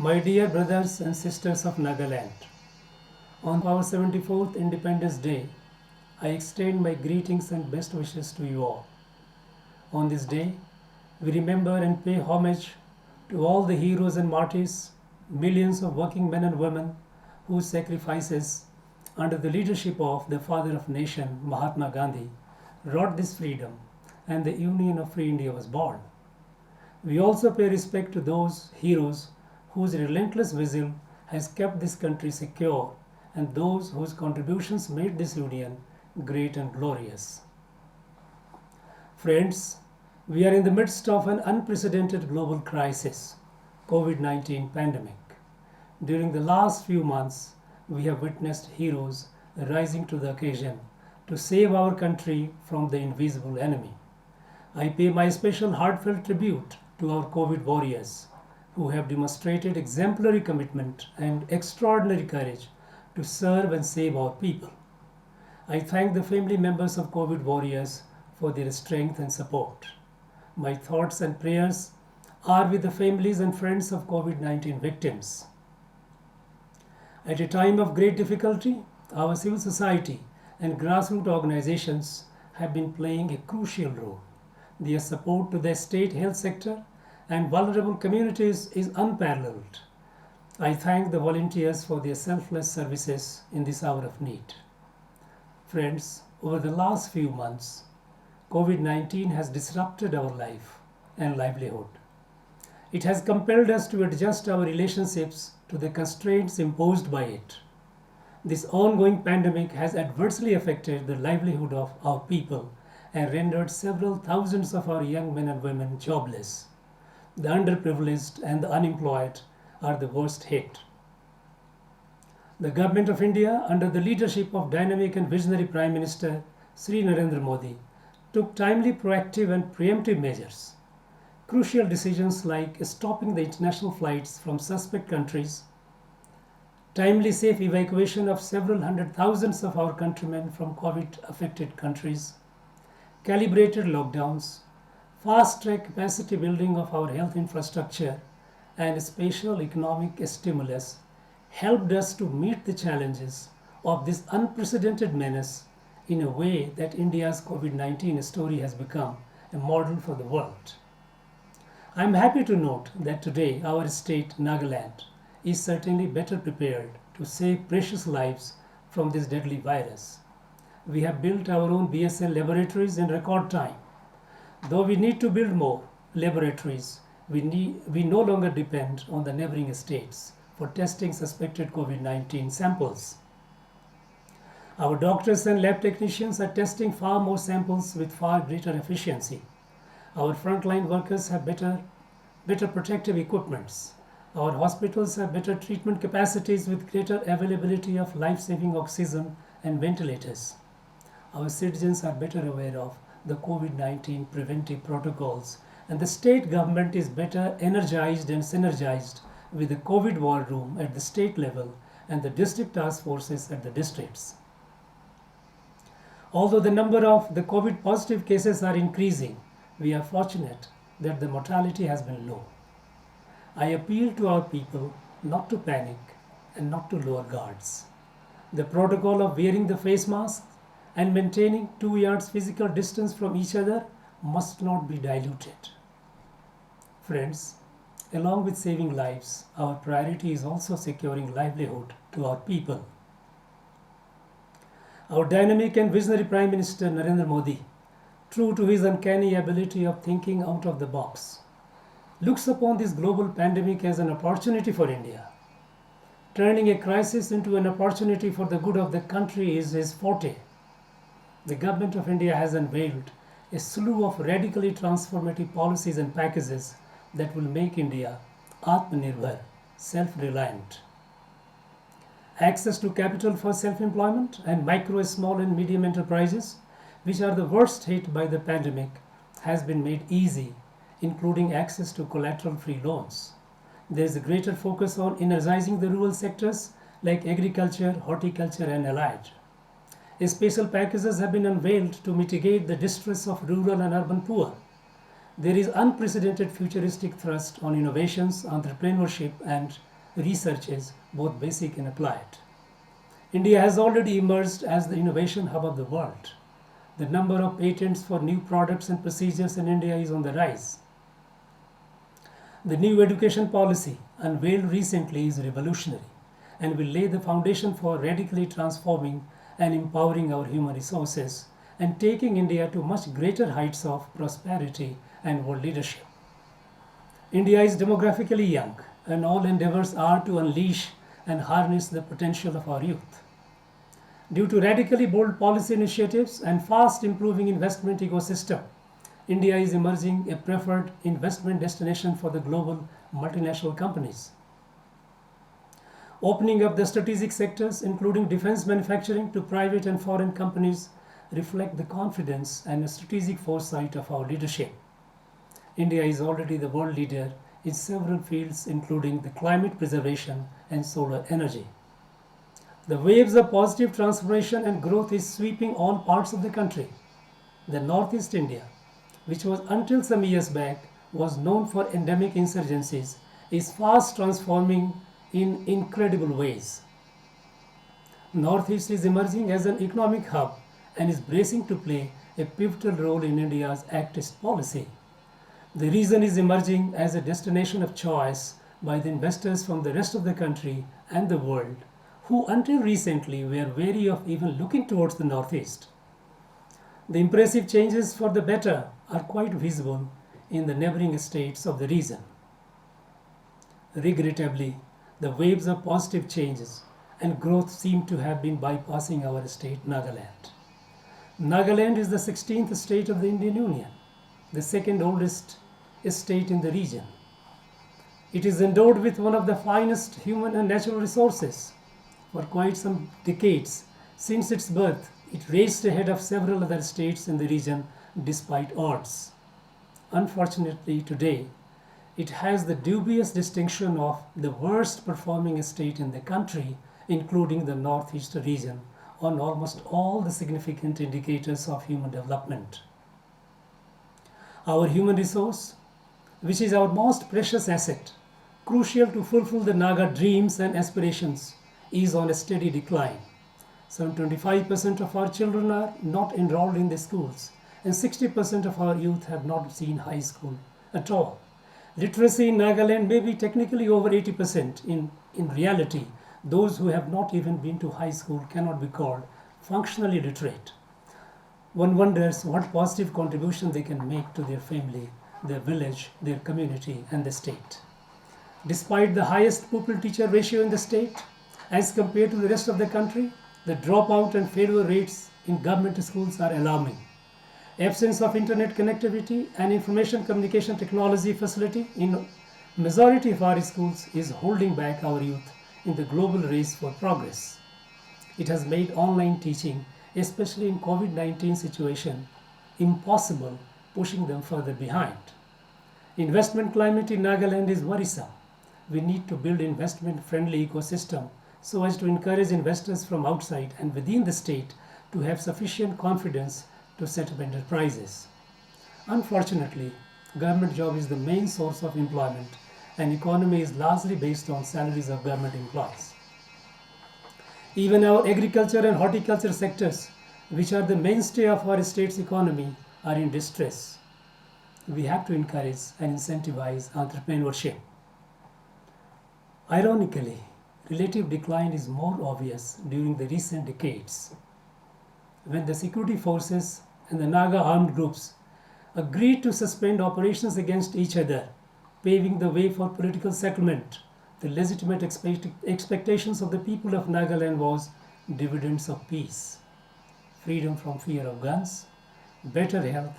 My dear brothers and sisters of Nagaland, on our 74th Independence Day, I extend my greetings and best wishes to you all. On this day, we remember and pay homage to all the heroes and martyrs, millions of working men and women whose sacrifices, under the leadership of the father of nation, Mahatma Gandhi, wrought this freedom and the Union of Free India was born. We also pay respect to those heroes whose relentless vigil has kept this country secure and those whose contributions made this union great and glorious. Friends, we are in the midst of an unprecedented global crisis, COVID-19 pandemic. During the last few months, we have witnessed heroes rising to the occasion to save our country from the invisible enemy. I pay my special heartfelt tribute to our COVID warriors who have demonstrated exemplary commitment and extraordinary courage to serve and save our people. I thank the family members of COVID warriors for their strength and support. My thoughts and prayers are with the families and friends of COVID-19 victims. At a time of great difficulty, our civil society and grassroots organizations have been playing a crucial role. Their support to the state health sector and vulnerable communities is unparalleled. I thank the volunteers for their selfless services in this hour of need. Friends, over the last few months, COVID-19 has disrupted our life and livelihood. It has compelled us to adjust our relationships to the constraints imposed by it. This ongoing pandemic has adversely affected the livelihood of our people and rendered several thousands of our young men and women jobless. The underprivileged and the unemployed are the worst hit. The Government of India, under the leadership of dynamic and visionary Prime Minister Sri Narendra Modi, took timely, proactive and preemptive measures. Crucial decisions like stopping the international flights from suspect countries, timely safe evacuation of several hundred thousands of our countrymen from COVID-affected countries, calibrated lockdowns, fast-track capacity building of our health infrastructure, and spatial economic stimulus helped us to meet the challenges of this unprecedented menace in a way that India's COVID-19 story has become a model for the world. I am happy to note that today our state, Nagaland, is certainly better prepared to save precious lives from this deadly virus. We have built our own BSL laboratories in record time. Though we need to build more laboratories, we no longer depend on the neighboring states for testing suspected COVID-19 samples. Our doctors and lab technicians are testing far more samples with far greater efficiency. Our frontline workers have better protective equipments. Our hospitals have better treatment capacities with greater availability of life-saving oxygen and ventilators. Our citizens are better aware of the COVID-19 preventive protocols, and the state government is better energized and synergized with the COVID war room at the state level and the district task forces at the districts. Although the number of the COVID positive cases are increasing, we are fortunate that the mortality has been low. I appeal to our people not to panic and not to lower guards. The protocol of wearing the face mask and maintaining 2 yards physical distance from each other must not be diluted. Friends, along with saving lives, our priority is also securing livelihood to our people. Our dynamic and visionary Prime Minister Narendra Modi, true to his uncanny ability of thinking out of the box, looks upon this global pandemic as an opportunity for India. Turning a crisis into an opportunity for the good of the country is his forte. The Government of India has unveiled a slew of radically transformative policies and packages that will make India Atmanirbhar, self-reliant. Access to capital for self-employment and micro, small and medium enterprises, which are the worst hit by the pandemic, has been made easy, including access to collateral-free loans. There is a greater focus on energizing the rural sectors like agriculture, horticulture and allied. Special packages have been unveiled to mitigate the distress of rural and urban poor. There is unprecedented futuristic thrust on innovations, entrepreneurship, and researches, both basic and applied. India has already emerged as the innovation hub of the world. The number of patents for new products and procedures in India is on the rise. The new education policy unveiled recently is revolutionary and will lay the foundation for radically transforming and empowering our human resources and taking India to much greater heights of prosperity and world leadership. India is demographically young, and all endeavors are to unleash and harness the potential of our youth. Due to radically bold policy initiatives and fast improving investment ecosystem, India is emerging a preferred investment destination for the global multinational companies. Opening up the strategic sectors, including defense manufacturing, to private and foreign companies reflect the confidence and strategic foresight of our leadership. India is already the world leader in several fields, including the climate preservation and solar energy. The waves of positive transformation and growth is sweeping all parts of the country. The Northeast India, which was until some years back was known for endemic insurgencies, is fast transforming in incredible ways. Northeast is emerging as an economic hub and is bracing to play a pivotal role in India's Act East policy. The region is emerging as a destination of choice by the investors from the rest of the country and the world, who until recently were wary of even looking towards the Northeast. The impressive changes for the better are quite visible in the neighboring states of the region. Regrettably, the waves of positive changes and growth seem to have been bypassing our state, Nagaland. Nagaland is the 16th state of the Indian Union, the second oldest state in the region. It is endowed with one of the finest human and natural resources. For quite some decades since its birth, it raced ahead of several other states in the region despite odds. Unfortunately, today, it has the dubious distinction of the worst performing state in the country, including the Northeast region, on almost all the significant indicators of human development. Our human resource, which is our most precious asset, crucial to fulfill the Naga dreams and aspirations, is on a steady decline. Some 25% of our children are not enrolled in the schools, and 60% of our youth have not seen high school at all. Literacy in Nagaland may be technically over 80%. In reality, those who have not even been to high school cannot be called functionally literate. One wonders what positive contribution they can make to their family, their village, their community, and the state. Despite the highest pupil-teacher ratio in the state, as compared to the rest of the country, the dropout and failure rates in government schools are alarming. Absence of internet connectivity and information communication technology facility in majority of our schools is holding back our youth in the global race for progress. It has made online teaching, especially in COVID-19 situation, impossible, pushing them further behind. Investment climate in Nagaland is worrisome. We need to build investment-friendly ecosystem so as to encourage investors from outside and within the state to have sufficient confidence to set up enterprises. Unfortunately, government job is the main source of employment and economy is largely based on salaries of government employees. Even our agriculture and horticulture sectors, which are the mainstay of our state's economy, are in distress. We have to encourage and incentivize entrepreneurship. Ironically, relative decline is more obvious during the recent decades, when the security forces and the Naga armed groups agreed to suspend operations against each other, paving the way for political settlement. The legitimate expectations of the people of Nagaland was dividends of peace, freedom from fear of guns, better health,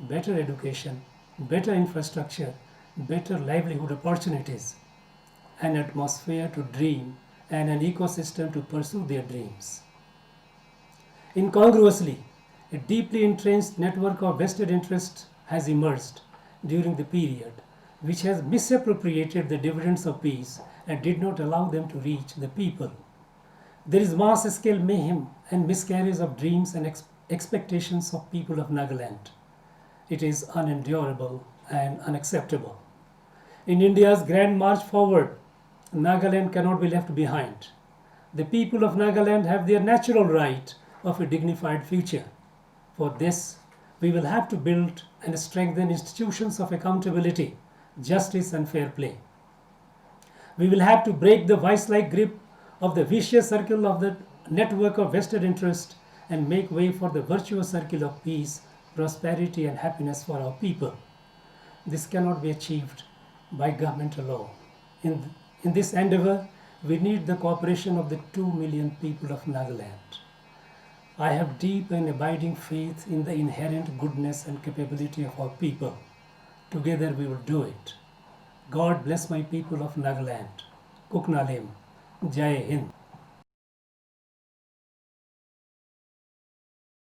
better education, better infrastructure, better livelihood opportunities, an atmosphere to dream, and an ecosystem to pursue their dreams. Incongruously, a deeply entrenched network of vested interests has emerged during the period, which has misappropriated the dividends of peace and did not allow them to reach the people. There is mass-scale mayhem and miscarriage of dreams and expectations of people of Nagaland. It is unendurable and unacceptable. In India's grand march forward, Nagaland cannot be left behind. The people of Nagaland have their natural right of a dignified future. For this, we will have to build and strengthen institutions of accountability, justice, and fair play. We will have to break the vice-like grip of the vicious circle of the network of vested interest and make way for the virtuous circle of peace, prosperity, and happiness for our people. This cannot be achieved by government alone. In this endeavor, we need the cooperation of the 2 million people of Nagaland. I have deep and abiding faith in the inherent goodness and capability of our people. Together we will do it. God bless my people of Nagaland. Kuknalim. Jai Hind.